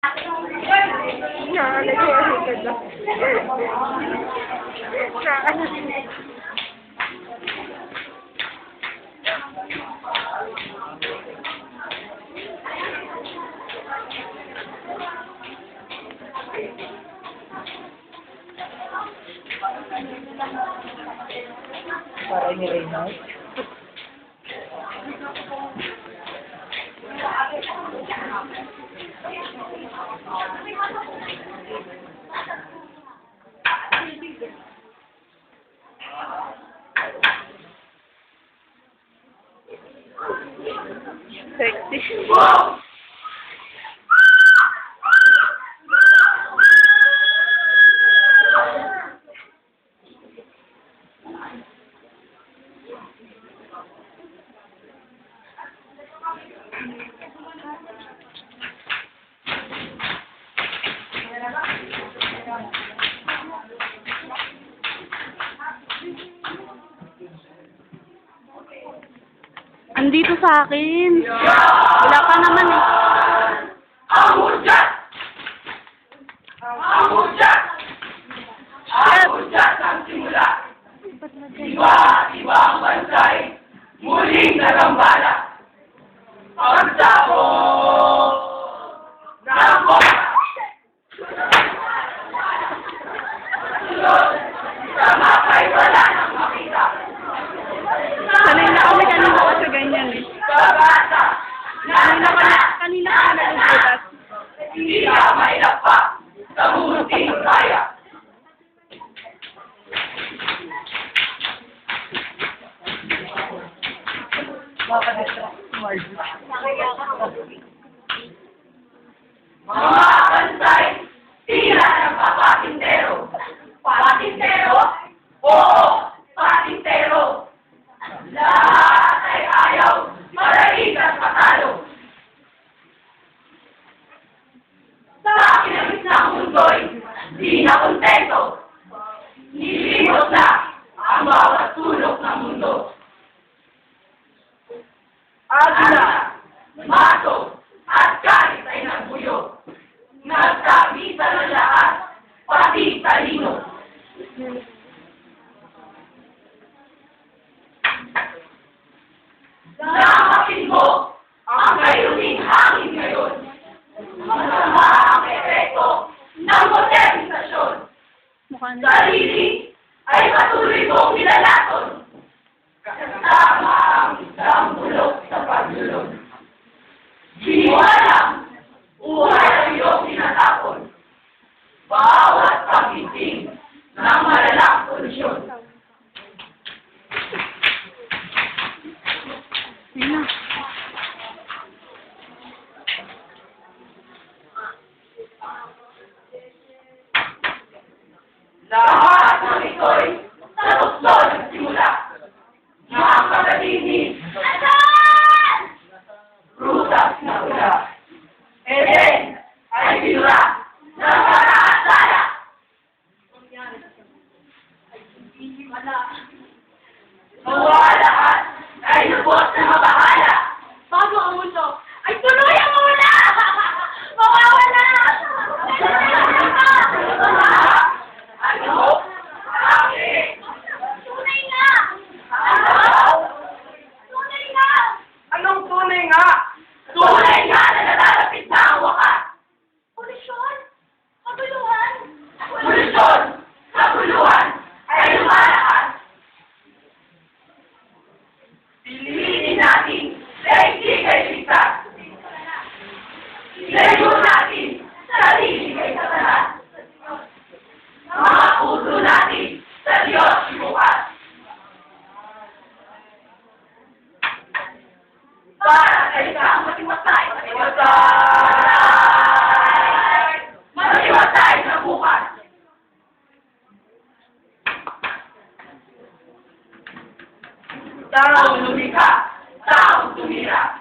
Para ni Reynald. Sexy. Wow! Andito sa akin. Wala pa naman eh. Ang hudyat! Ang hudyat! Ang hudyat ang simula. Iba ang bansay, muling nagambala. Pagsabog ng bomba. Sunod sa makay wala nang makita. Sanay na kami kanina kasi ganyan eh. Kabata na Kanina ka nagugulat. hindi ka may lapa sa munting kaya. Mga kansay, tira ng papatintero. Patintero? Oo, patintero. Lahat ay ayaw, marahig at matalo. Sa kinamit ng mundo'y di na kontento. Nilimot na ang bawat sulok ng mundo. Agila, maso, at kahit ay nagbuyo. Nagkabisa ng lahat, pati talino. Nakakapin mo ang kayuning hangin ngayon. Masama ang epekto ng modernisasyon. Mukha na. Sarili ay patuloy mong nilalason. Kasama ang isang bulok sa paglulog. Siniwalang uhay ang iyong tinatapon. Bawat pagiting ng malalang solusyon. Ayun na. Lahat ng ito'y sa tukso nagsimula. Nakakalinis. Rutas na ula. Eden ay binura ng para-asala. Nawa lahat ay lubos na mabahala. Bago ang mundo, ay tuloy ang muna! Mawawala! Ano? Bakit? Tunay nga! Ano? Tunay nga! Anong tunay nga? Tunay nga na nalalapit na ang wakas. Polisyon! Kabuluhan! Polusyon, kabuluhan, ay lumalakas. Piliin natin sa ikigay ligtas. Ilayo natin sarili kay Satanas. Mga puso natin sa Diyos ibukas. Para sa isang matiwasay, matiwasay na bukas. Taong lumika, taong tumira.